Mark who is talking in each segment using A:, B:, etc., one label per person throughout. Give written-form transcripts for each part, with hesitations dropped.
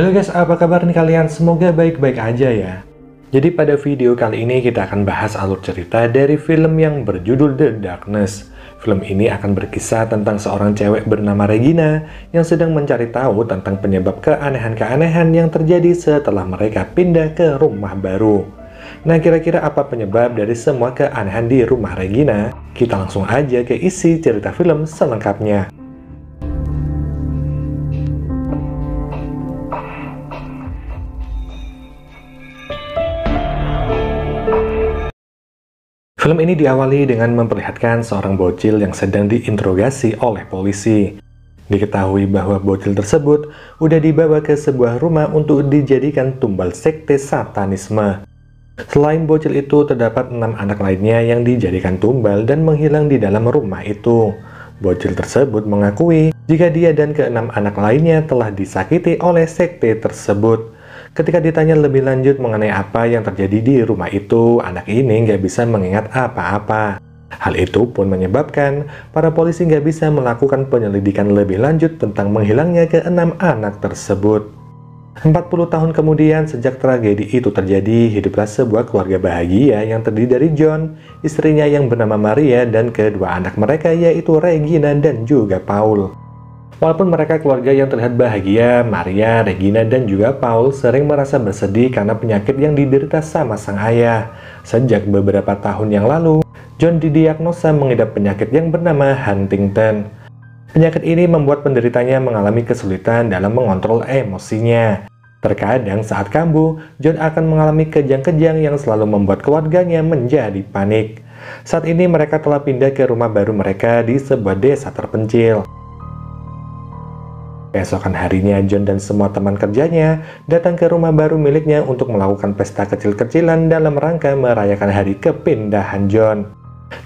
A: Halo guys, apa kabar nih kalian? Semoga baik-baik aja ya. Jadi pada video kali ini kita akan bahas alur cerita dari film yang berjudul The Darkness. Film ini akan berkisah tentang seorang cewek bernama Regina yang sedang mencari tahu tentang penyebab keanehan-keanehan yang terjadi setelah mereka pindah ke rumah baru. Nah, kira-kira apa penyebab dari semua keanehan di rumah Regina? Kita langsung aja ke isi cerita film selengkapnya. Film ini diawali dengan memperlihatkan seorang bocil yang sedang diinterogasi oleh polisi. Diketahui bahwa bocil tersebut udah dibawa ke sebuah rumah untuk dijadikan tumbal sekte satanisme. Selain bocil itu, terdapat 6 anak lainnya yang dijadikan tumbal dan menghilang di dalam rumah itu. Bocil tersebut mengakui jika dia dan ke-6 anak lainnya telah disakiti oleh sekte tersebut. Ketika ditanya lebih lanjut mengenai apa yang terjadi di rumah itu, anak ini nggak bisa mengingat apa-apa. Hal itu pun menyebabkan para polisi nggak bisa melakukan penyelidikan lebih lanjut tentang menghilangnya ke-6 anak tersebut. 40 tahun kemudian sejak tragedi itu terjadi, hiduplah sebuah keluarga bahagia yang terdiri dari John, istrinya yang bernama Maria, dan kedua anak mereka yaitu Regina dan juga Paul. Walaupun mereka keluarga yang terlihat bahagia, Maria, Regina, dan juga Paul sering merasa bersedih karena penyakit yang diderita sama sang ayah. Sejak beberapa tahun yang lalu, John didiagnosa mengidap penyakit yang bernama Huntington. Penyakit ini membuat penderitanya mengalami kesulitan dalam mengontrol emosinya. Terkadang saat kambuh, John akan mengalami kejang-kejang yang selalu membuat keluarganya menjadi panik. Saat ini mereka telah pindah ke rumah baru mereka di sebuah desa terpencil. Keesokan harinya, John dan semua teman kerjanya datang ke rumah baru miliknya untuk melakukan pesta kecil-kecilan dalam rangka merayakan hari kepindahan John.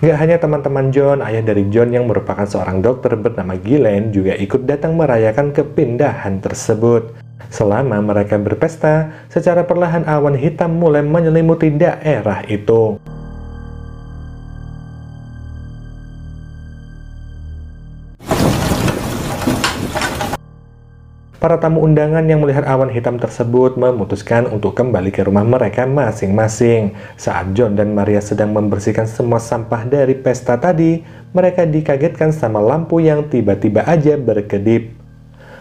A: Gak hanya teman-teman John, ayah dari John yang merupakan seorang dokter bernama Gillen juga ikut datang merayakan kepindahan tersebut. Selama mereka berpesta, secara perlahan awan hitam mulai menyelimuti daerah itu. Para tamu undangan yang melihat awan hitam tersebut memutuskan untuk kembali ke rumah mereka masing-masing. Saat John dan Maria sedang membersihkan semua sampah dari pesta tadi, mereka dikagetkan sama lampu yang tiba-tiba aja berkedip.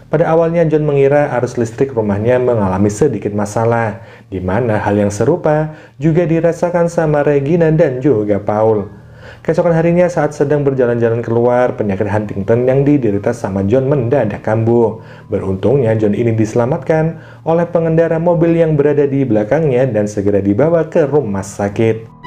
A: Pada awalnya John mengira arus listrik rumahnya mengalami sedikit masalah, di mana hal yang serupa juga dirasakan sama Regina dan juga Paul. Keesokan harinya saat sedang berjalan-jalan keluar, penyakit Huntington yang diderita sama John mendadak kambuh. Beruntungnya John ini diselamatkan oleh pengendara mobil yang berada di belakangnya dan segera dibawa ke rumah sakit.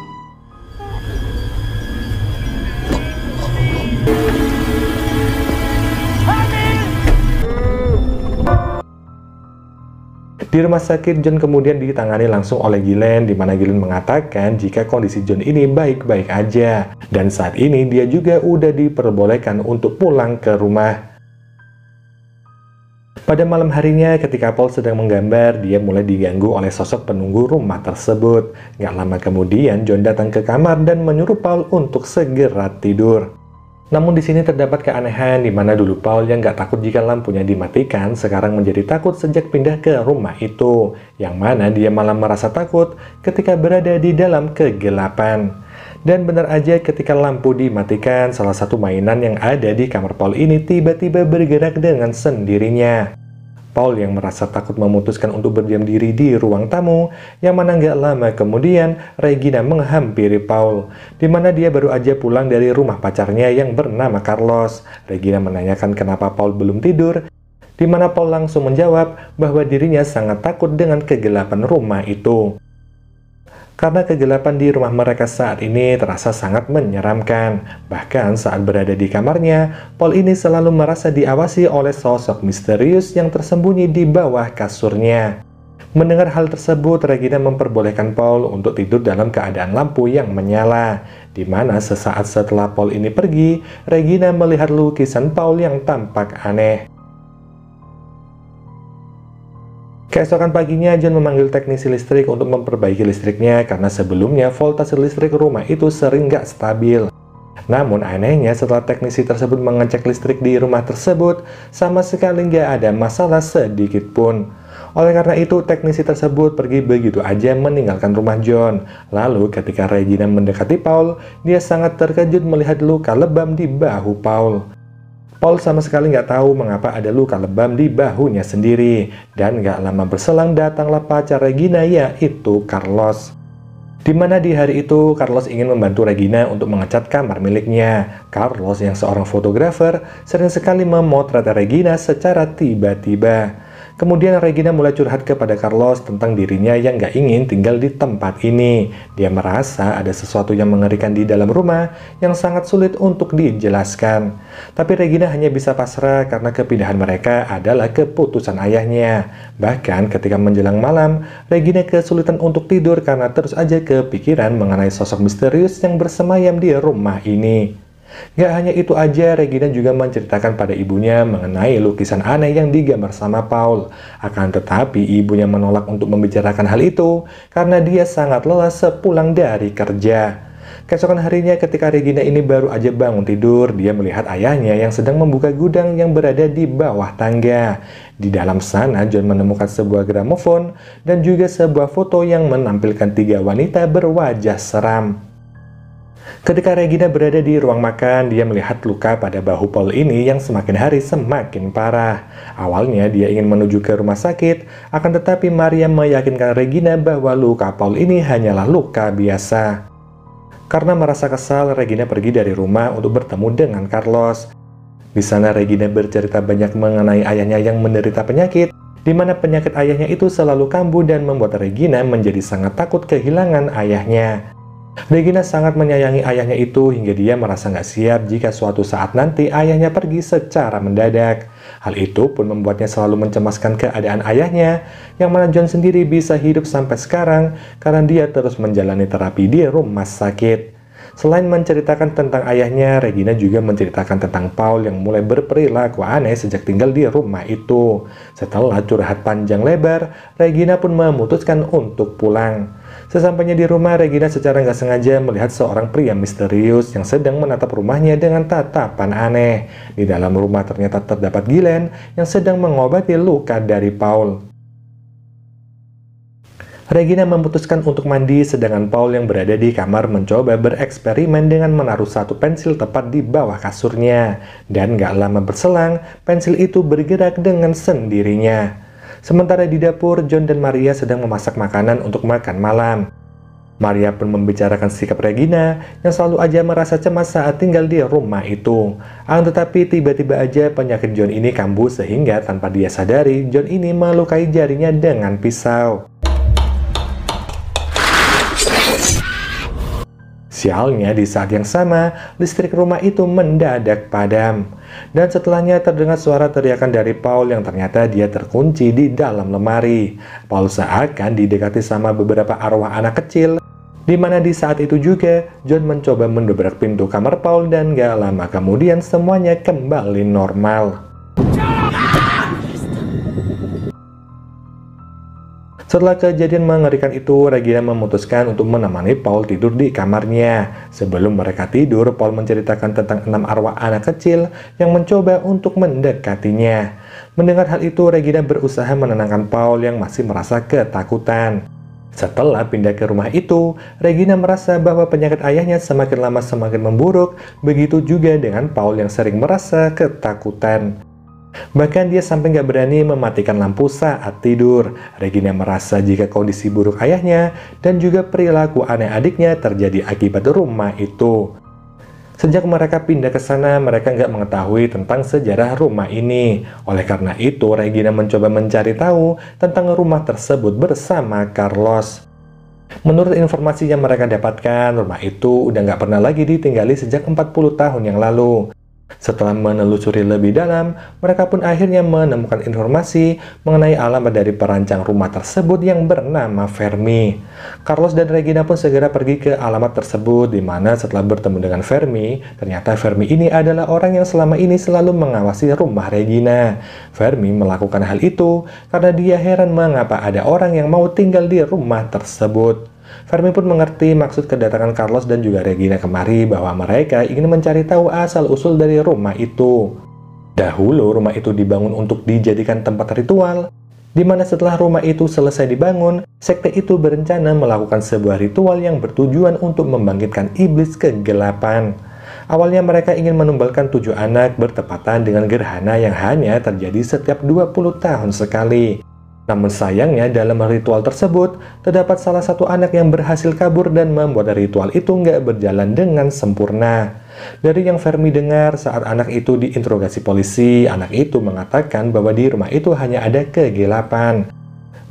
A: Di rumah sakit, John kemudian ditangani langsung oleh Gillen, di mana Gillen mengatakan jika kondisi John ini baik-baik aja. Dan saat ini dia juga udah diperbolehkan untuk pulang ke rumah. Pada malam harinya ketika Paul sedang menggambar, dia mulai diganggu oleh sosok penunggu rumah tersebut. Gak lama kemudian John datang ke kamar dan menyuruh Paul untuk segera tidur. Namun di sini terdapat keanehan di mana dulu Paul yang gak takut jika lampunya dimatikan sekarang menjadi takut sejak pindah ke rumah itu, yang mana dia malah merasa takut ketika berada di dalam kegelapan. Dan benar aja ketika lampu dimatikan, salah satu mainan yang ada di kamar Paul ini tiba-tiba bergerak dengan sendirinya. Paul yang merasa takut memutuskan untuk berdiam diri di ruang tamu, yang mana nggak lama kemudian Regina menghampiri Paul, di mana dia baru aja pulang dari rumah pacarnya yang bernama Carlos. Regina menanyakan kenapa Paul belum tidur, di mana Paul langsung menjawab bahwa dirinya sangat takut dengan kegelapan rumah itu. Karena kegelapan di rumah mereka saat ini terasa sangat menyeramkan. Bahkan saat berada di kamarnya, Paul ini selalu merasa diawasi oleh sosok misterius yang tersembunyi di bawah kasurnya. Mendengar hal tersebut, Regina memperbolehkan Paul untuk tidur dalam keadaan lampu yang menyala. Di mana sesaat setelah Paul ini pergi, Regina melihat lukisan Paul yang tampak aneh. Keesokan paginya, John memanggil teknisi listrik untuk memperbaiki listriknya karena sebelumnya voltase listrik rumah itu sering nggak stabil. Namun anehnya setelah teknisi tersebut mengecek listrik di rumah tersebut, sama sekali nggak ada masalah sedikit pun. Oleh karena itu, teknisi tersebut pergi begitu aja meninggalkan rumah John. Lalu ketika Regina mendekati Paul, dia sangat terkejut melihat luka lebam di bahu Paul. Paul sama sekali nggak tahu mengapa ada luka lebam di bahunya sendiri. Dan nggak lama berselang datanglah pacar Regina, yaitu Carlos. Di mana di hari itu Carlos ingin membantu Regina untuk mengecat kamar miliknya. Carlos yang seorang fotografer sering sekali memotret Regina secara tiba-tiba. Kemudian Regina mulai curhat kepada Carlos tentang dirinya yang nggak ingin tinggal di tempat ini. Dia merasa ada sesuatu yang mengerikan di dalam rumah yang sangat sulit untuk dijelaskan. Tapi Regina hanya bisa pasrah karena kepindahan mereka adalah keputusan ayahnya. Bahkan ketika menjelang malam, Regina kesulitan untuk tidur karena terus aja kepikiran mengenai sosok misterius yang bersemayam di rumah ini. Gak hanya itu aja, Regina juga menceritakan pada ibunya mengenai lukisan aneh yang digambar sama Paul. Akan tetapi ibunya menolak untuk membicarakan hal itu karena dia sangat lelah sepulang dari kerja. Keesokan harinya ketika Regina ini baru aja bangun tidur, dia melihat ayahnya yang sedang membuka gudang yang berada di bawah tangga. Di dalam sana, John menemukan sebuah gramofon dan juga sebuah foto yang menampilkan 3 wanita berwajah seram. Ketika Regina berada di ruang makan, dia melihat luka pada bahu Paul ini yang semakin hari semakin parah. Awalnya dia ingin menuju ke rumah sakit, akan tetapi Maria meyakinkan Regina bahwa luka Paul ini hanyalah luka biasa. Karena merasa kesal, Regina pergi dari rumah untuk bertemu dengan Carlos. Di sana Regina bercerita banyak mengenai ayahnya yang menderita penyakit, di mana penyakit ayahnya itu selalu kambuh dan membuat Regina menjadi sangat takut kehilangan ayahnya. Regina sangat menyayangi ayahnya itu hingga dia merasa nggak siap jika suatu saat nanti ayahnya pergi secara mendadak. Hal itu pun membuatnya selalu mencemaskan keadaan ayahnya, yang mana John sendiri bisa hidup sampai sekarang karena dia terus menjalani terapi di rumah sakit. Selain menceritakan tentang ayahnya, Regina juga menceritakan tentang Paul yang mulai berperilaku aneh sejak tinggal di rumah itu. Setelah curhat panjang lebar, Regina pun memutuskan untuk pulang. Sesampainya di rumah, Regina secara nggak sengaja melihat seorang pria misterius yang sedang menatap rumahnya dengan tatapan aneh. Di dalam rumah ternyata terdapat Glenn yang sedang mengobati luka dari Paul. Regina memutuskan untuk mandi, sedangkan Paul yang berada di kamar mencoba bereksperimen dengan menaruh satu pensil tepat di bawah kasurnya. Dan nggak lama berselang, pensil itu bergerak dengan sendirinya. Sementara di dapur, John dan Maria sedang memasak makanan untuk makan malam. Maria pun membicarakan sikap Regina yang selalu aja merasa cemas saat tinggal di rumah itu. Tetapi tiba-tiba aja penyakit John ini kambuh sehingga tanpa dia sadari, John ini melukai jarinya dengan pisau. Sialnya, di saat yang sama, listrik rumah itu mendadak padam. Dan setelahnya terdengar suara teriakan dari Paul yang ternyata dia terkunci di dalam lemari. Paul seakan didekati sama beberapa arwah anak kecil, di mana di saat itu juga John mencoba mendobrak pintu kamar Paul dan gak lama kemudian semuanya kembali normal. Setelah kejadian mengerikan itu, Regina memutuskan untuk menemani Paul tidur di kamarnya. Sebelum mereka tidur, Paul menceritakan tentang 6 arwah anak kecil yang mencoba untuk mendekatinya. Mendengar hal itu, Regina berusaha menenangkan Paul yang masih merasa ketakutan. Setelah pindah ke rumah itu, Regina merasa bahwa penyakit ayahnya semakin lama semakin memburuk, begitu juga dengan Paul yang sering merasa ketakutan. Bahkan dia sampai nggak berani mematikan lampu saat tidur. Regina merasa jika kondisi buruk ayahnya dan juga perilaku aneh adiknya terjadi akibat rumah itu. Sejak mereka pindah ke sana, mereka nggak mengetahui tentang sejarah rumah ini. Oleh karena itu, Regina mencoba mencari tahu tentang rumah tersebut bersama Carlos. Menurut informasi yang mereka dapatkan, rumah itu udah nggak pernah lagi ditinggali sejak 40 tahun yang lalu. Setelah menelusuri lebih dalam, mereka pun akhirnya menemukan informasi mengenai alamat dari perancang rumah tersebut yang bernama Fermi. Carlos dan Regina pun segera pergi ke alamat tersebut, di mana setelah bertemu dengan Fermi, ternyata Fermi ini adalah orang yang selama ini selalu mengawasi rumah Regina. Fermi melakukan hal itu karena dia heran mengapa ada orang yang mau tinggal di rumah tersebut. Fermi pun mengerti maksud kedatangan Carlos dan juga Regina kemari, bahwa mereka ingin mencari tahu asal-usul dari rumah itu. Dahulu rumah itu dibangun untuk dijadikan tempat ritual, Di mana setelah rumah itu selesai dibangun, sekte itu berencana melakukan sebuah ritual yang bertujuan untuk membangkitkan iblis kegelapan. Awalnya mereka ingin menumbalkan 7 anak bertepatan dengan gerhana yang hanya terjadi setiap 20 tahun sekali. Namun sayangnya dalam ritual tersebut, terdapat salah satu anak yang berhasil kabur dan membuat ritual itu nggak berjalan dengan sempurna. Dari yang Fermi dengar saat anak itu diinterogasi polisi, anak itu mengatakan bahwa di rumah itu hanya ada kegelapan.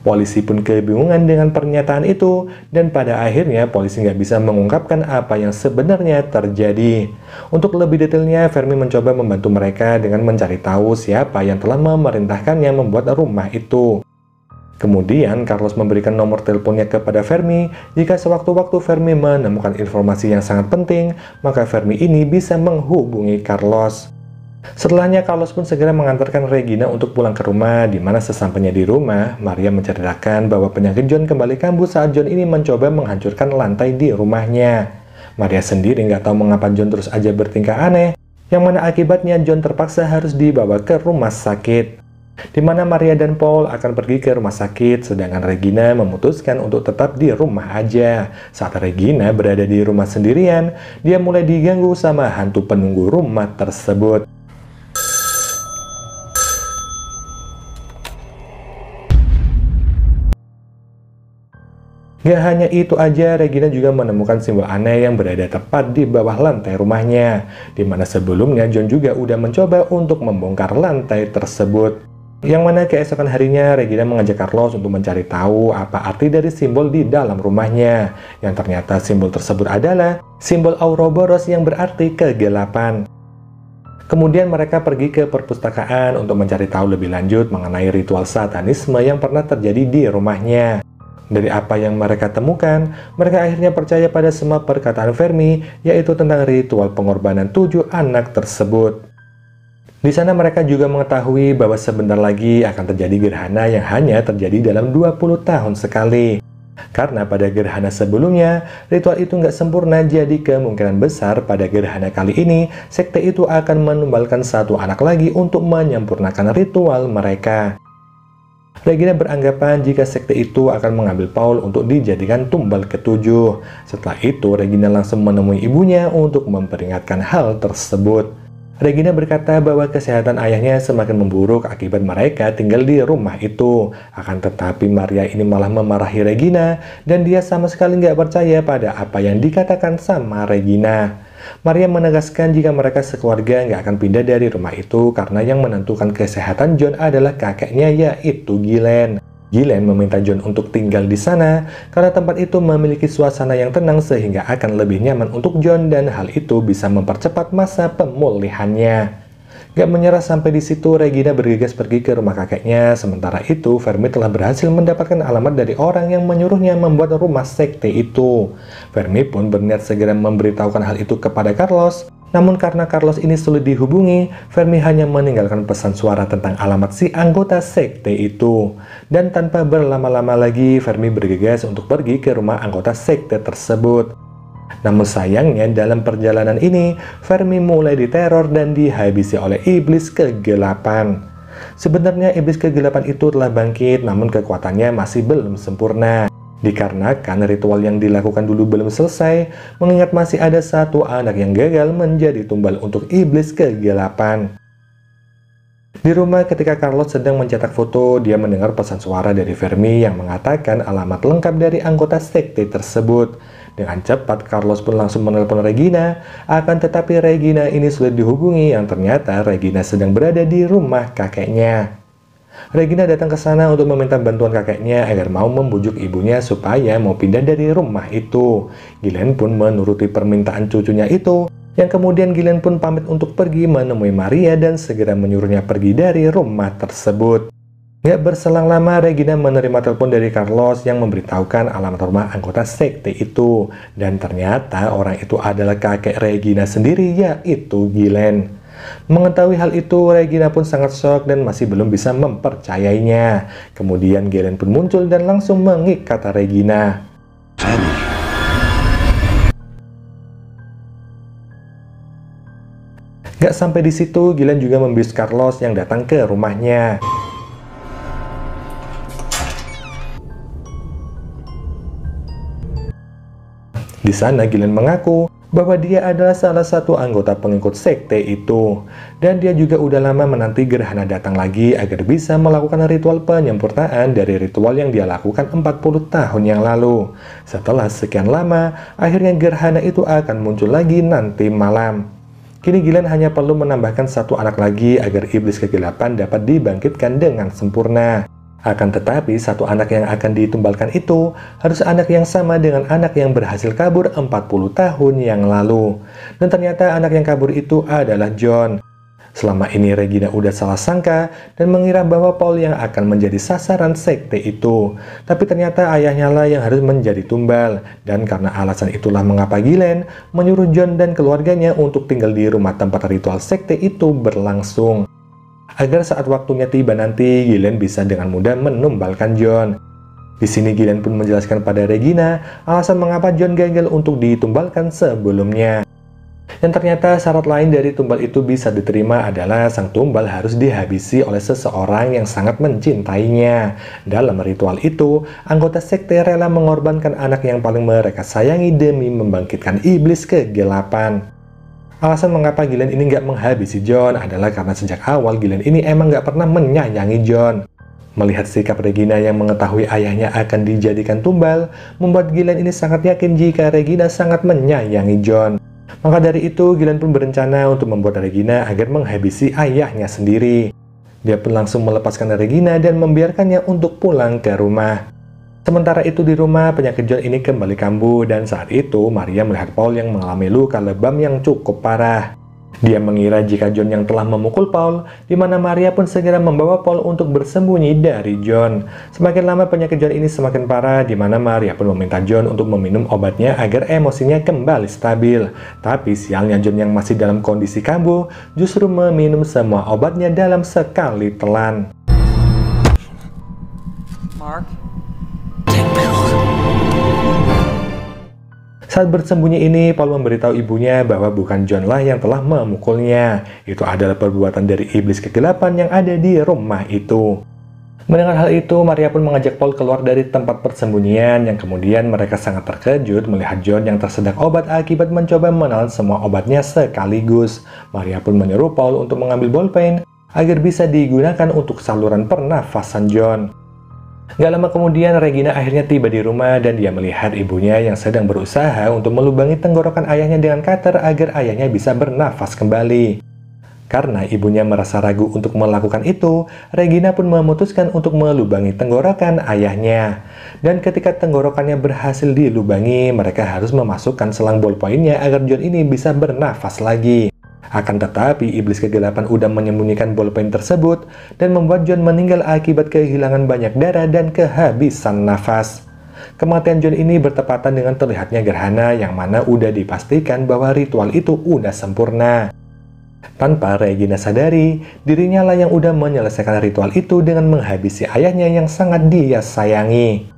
A: Polisi pun kebingungan dengan pernyataan itu, dan pada akhirnya polisi nggak bisa mengungkapkan apa yang sebenarnya terjadi. Untuk lebih detailnya, Fermi mencoba membantu mereka dengan mencari tahu siapa yang telah memerintahkannya membuat rumah itu. Kemudian, Carlos memberikan nomor teleponnya kepada Fermi. Jika sewaktu-waktu Fermi menemukan informasi yang sangat penting, maka Fermi ini bisa menghubungi Carlos. Setelahnya, Carlos pun segera mengantarkan Regina untuk pulang ke rumah, di mana sesampainya di rumah, Maria menceritakan bahwa penyakit John kembali kambuh saat John ini mencoba menghancurkan lantai di rumahnya. Maria sendiri nggak tahu mengapa John terus aja bertingkah aneh, yang mana akibatnya John terpaksa harus dibawa ke rumah sakit. Di mana Maria dan Paul akan pergi ke rumah sakit, sedangkan Regina memutuskan untuk tetap di rumah aja. Saat Regina berada di rumah sendirian, dia mulai diganggu sama hantu penunggu rumah tersebut. Gak hanya itu aja, Regina juga menemukan simbol aneh yang berada tepat di bawah lantai rumahnya, di mana sebelumnya John juga udah mencoba untuk membongkar lantai tersebut. Yang mana keesokan harinya, Regina mengajak Carlos untuk mencari tahu apa arti dari simbol di dalam rumahnya. Yang ternyata simbol tersebut adalah simbol Ouroboros yang berarti kegelapan. Kemudian mereka pergi ke perpustakaan untuk mencari tahu lebih lanjut mengenai ritual satanisme yang pernah terjadi di rumahnya. Dari apa yang mereka temukan, mereka akhirnya percaya pada semua perkataan Fermi, yaitu tentang ritual pengorbanan 7 anak tersebut. Di sana mereka juga mengetahui bahwa sebentar lagi akan terjadi gerhana yang hanya terjadi dalam 20 tahun sekali. Karena pada gerhana sebelumnya, ritual itu nggak sempurna, jadi kemungkinan besar pada gerhana kali ini, sekte itu akan menumbalkan 1 anak lagi untuk menyempurnakan ritual mereka. Regina beranggapan jika sekte itu akan mengambil Paul untuk dijadikan tumbal ke-7. Setelah itu, Regina langsung menemui ibunya untuk memperingatkan hal tersebut. Regina berkata bahwa kesehatan ayahnya semakin memburuk akibat mereka tinggal di rumah itu. Akan tetapi Maria ini malah memarahi Regina, dan dia sama sekali nggak percaya pada apa yang dikatakan sama Regina. Maria menegaskan jika mereka sekeluarga nggak akan pindah dari rumah itu karena yang menentukan kesehatan John adalah kakeknya, yaitu Gillen. Gillen meminta John untuk tinggal di sana karena tempat itu memiliki suasana yang tenang sehingga akan lebih nyaman untuk John, dan hal itu bisa mempercepat masa pemulihannya. Gak menyerah sampai di situ, Regina bergegas pergi ke rumah kakeknya. Sementara itu, Fermi telah berhasil mendapatkan alamat dari orang yang menyuruhnya membuat rumah sekte itu. Fermi pun berniat segera memberitahukan hal itu kepada Carlos. Namun karena Carlos ini sulit dihubungi, Fermi hanya meninggalkan pesan suara tentang alamat si anggota sekte itu. Dan tanpa berlama-lama lagi, Fermi bergegas untuk pergi ke rumah anggota sekte tersebut. Namun sayangnya dalam perjalanan ini, Fermi mulai diteror dan dihabisi oleh iblis kegelapan. Sebenarnya iblis kegelapan itu telah bangkit, namun kekuatannya masih belum sempurna. Dikarenakan ritual yang dilakukan dulu belum selesai, mengingat masih ada 1 anak yang gagal menjadi tumbal untuk iblis kegelapan. Di rumah ketika Carlos sedang mencetak foto, dia mendengar pesan suara dari Fermi yang mengatakan alamat lengkap dari anggota sekte tersebut. Dengan cepat, Carlos pun langsung menelpon Regina, akan tetapi Regina ini sulit dihubungi, yang ternyata Regina sedang berada di rumah kakeknya. Regina datang ke sana untuk meminta bantuan kakeknya agar mau membujuk ibunya supaya mau pindah dari rumah itu. Gillen pun menuruti permintaan cucunya itu, yang kemudian Gillen pun pamit untuk pergi menemui Maria dan segera menyuruhnya pergi dari rumah tersebut. Gak berselang lama, Regina menerima telepon dari Carlos yang memberitahukan alamat rumah anggota sekte itu. Dan ternyata orang itu adalah kakek Regina sendiri, yaitu Gillen. Mengetahui hal itu, Regina pun sangat shock dan masih belum bisa mempercayainya. Kemudian Gillen pun muncul dan langsung mengikat Regina. Gak sampai di situ, Gillen juga membius Carlos yang datang ke rumahnya. Di sana Gillen mengaku bahwa dia adalah salah satu anggota pengikut sekte itu, dan dia juga udah lama menanti gerhana datang lagi agar bisa melakukan ritual penyempurnaan dari ritual yang dia lakukan 40 tahun yang lalu. Setelah sekian lama, akhirnya gerhana itu akan muncul lagi nanti malam. Kini Gillen hanya perlu menambahkan satu anak lagi agar iblis kegelapan dapat dibangkitkan dengan sempurna. Akan tetapi, satu anak yang akan ditumbalkan itu harus anak yang sama dengan anak yang berhasil kabur 40 tahun yang lalu. Dan ternyata anak yang kabur itu adalah John. Selama ini Regina udah salah sangka dan mengira bahwa Paul yang akan menjadi sasaran sekte itu. Tapi ternyata ayahnya lah yang harus menjadi tumbal. Dan karena alasan itulah mengapa Gillen menyuruh John dan keluarganya untuk tinggal di rumah tempat ritual sekte itu berlangsung, agar saat waktunya tiba nanti, Gillen bisa dengan mudah menumbalkan John. Di sini Gillen pun menjelaskan pada Regina alasan mengapa John gagal untuk ditumbalkan sebelumnya. Dan ternyata syarat lain dari tumbal itu bisa diterima adalah sang tumbal harus dihabisi oleh seseorang yang sangat mencintainya. Dalam ritual itu, anggota sekte rela mengorbankan anak yang paling mereka sayangi demi membangkitkan iblis kegelapan. Alasan mengapa Gillen ini nggak menghabisi John adalah karena sejak awal Gillen ini emang nggak pernah menyayangi John. Melihat sikap Regina yang mengetahui ayahnya akan dijadikan tumbal, membuat Gillen ini sangat yakin jika Regina sangat menyayangi John. Maka dari itu, Gillen pun berencana untuk membuat Regina agar menghabisi ayahnya sendiri. Dia pun langsung melepaskan Regina dan membiarkannya untuk pulang ke rumah. Sementara itu di rumah, penyakit John ini kembali kambuh dan saat itu Maria melihat Paul yang mengalami luka lebam yang cukup parah. Dia mengira jika John yang telah memukul Paul, di mana Maria pun segera membawa Paul untuk bersembunyi dari John. Semakin lama penyakit John ini semakin parah, di mana Maria pun meminta John untuk meminum obatnya agar emosinya kembali stabil. Tapi sialnya John yang masih dalam kondisi kambuh justru meminum semua obatnya dalam sekali telan.
B: Mark.
A: Saat bersembunyi ini, Paul memberitahu ibunya bahwa bukan John lah yang telah memukulnya. Itu adalah perbuatan dari iblis kegelapan yang ada di rumah itu. Mendengar hal itu, Maria pun mengajak Paul keluar dari tempat persembunyian, yang kemudian mereka sangat terkejut melihat John yang tersedak obat akibat mencoba menelan semua obatnya sekaligus. Maria pun menyuruh Paul untuk mengambil bolpen agar bisa digunakan untuk saluran pernafasan John. Gak lama kemudian, Regina akhirnya tiba di rumah dan dia melihat ibunya yang sedang berusaha untuk melubangi tenggorokan ayahnya dengan cutter agar ayahnya bisa bernafas kembali. Karena ibunya merasa ragu untuk melakukan itu, Regina pun memutuskan untuk melubangi tenggorokan ayahnya. Dan ketika tenggorokannya berhasil dilubangi, mereka harus memasukkan selang ballpointnya agar John ini bisa bernafas lagi. Akan tetapi, iblis kegelapan udah menyembunyikan bolpen tersebut dan membuat John meninggal akibat kehilangan banyak darah dan kehabisan nafas. Kematian John ini bertepatan dengan terlihatnya gerhana yang mana udah dipastikan bahwa ritual itu udah sempurna. Tanpa Regina sadari, dirinya lah yang udah menyelesaikan ritual itu dengan menghabisi ayahnya yang sangat dia sayangi.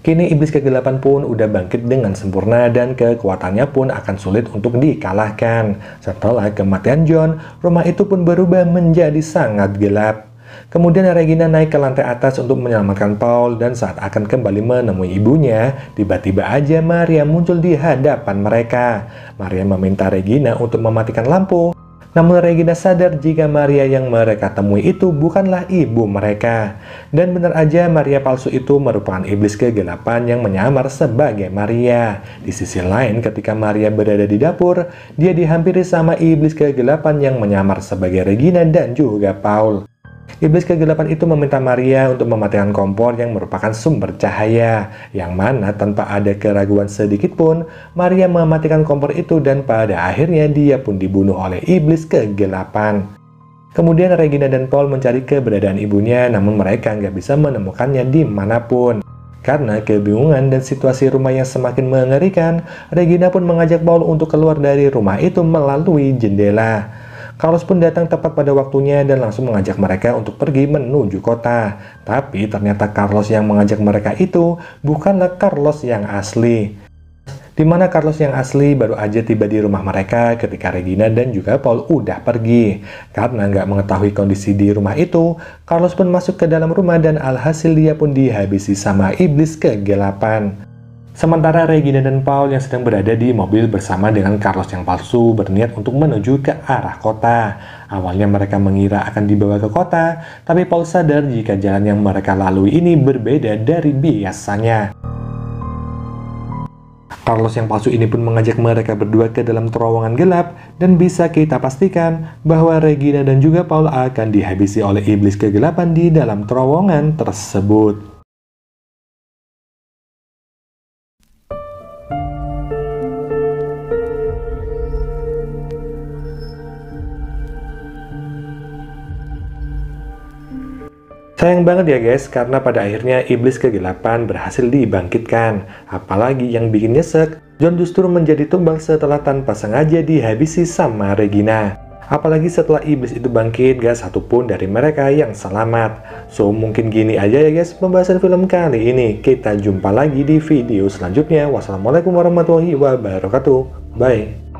A: Kini iblis kegelapan pun udah bangkit dengan sempurna dan kekuatannya pun akan sulit untuk dikalahkan. Setelah kematian John, rumah itu pun berubah menjadi sangat gelap. Kemudian Regina naik ke lantai atas untuk menyelamatkan Paul dan saat akan kembali menemui ibunya, tiba-tiba aja Maria muncul di hadapan mereka. Maria meminta Regina untuk mematikan lampu. Namun Regina sadar jika Maria yang mereka temui itu bukanlah ibu mereka. Dan benar aja Maria palsu itu merupakan iblis kegelapan yang menyamar sebagai Maria. Di sisi lain ketika Maria berada di dapur, dia dihampiri sama iblis kegelapan yang menyamar sebagai Regina dan juga Paul. Iblis kegelapan itu meminta Maria untuk mematikan kompor yang merupakan sumber cahaya, yang mana tanpa ada keraguan sedikit pun, Maria mematikan kompor itu dan pada akhirnya dia pun dibunuh oleh iblis kegelapan. Kemudian Regina dan Paul mencari keberadaan ibunya, namun mereka nggak bisa menemukannya dimanapun. Karena kebingungan dan situasi rumah yang semakin mengerikan, Regina pun mengajak Paul untuk keluar dari rumah itu melalui jendela. Carlos pun datang tepat pada waktunya dan langsung mengajak mereka untuk pergi menuju kota. Tapi ternyata Carlos yang mengajak mereka itu bukanlah Carlos yang asli. Di mana Carlos yang asli baru aja tiba di rumah mereka ketika Regina dan juga Paul udah pergi. Karena nggak mengetahui kondisi di rumah itu, Carlos pun masuk ke dalam rumah dan alhasil dia pun dihabisi sama iblis kegelapan. Sementara Regina dan Paul yang sedang berada di mobil bersama dengan Carlos yang palsu berniat untuk menuju ke arah kota. Awalnya mereka mengira akan dibawa ke kota, tapi Paul sadar jika jalan yang mereka lalui ini berbeda dari biasanya. Carlos yang palsu ini pun mengajak mereka berdua ke dalam terowongan gelap, dan bisa kita pastikan bahwa Regina dan juga Paul akan dihabisi oleh iblis kegelapan di dalam terowongan tersebut. Sayang banget ya guys, karena pada akhirnya iblis kegelapan berhasil dibangkitkan. Apalagi yang bikin nyesek, John justru menjadi tumbal setelah tanpa sengaja dihabisi sama Regina. Apalagi setelah iblis itu bangkit, gak satupun dari mereka yang selamat. So, mungkin gini aja ya guys pembahasan film kali ini. Kita jumpa lagi di video selanjutnya. Wassalamualaikum warahmatullahi wabarakatuh. Bye.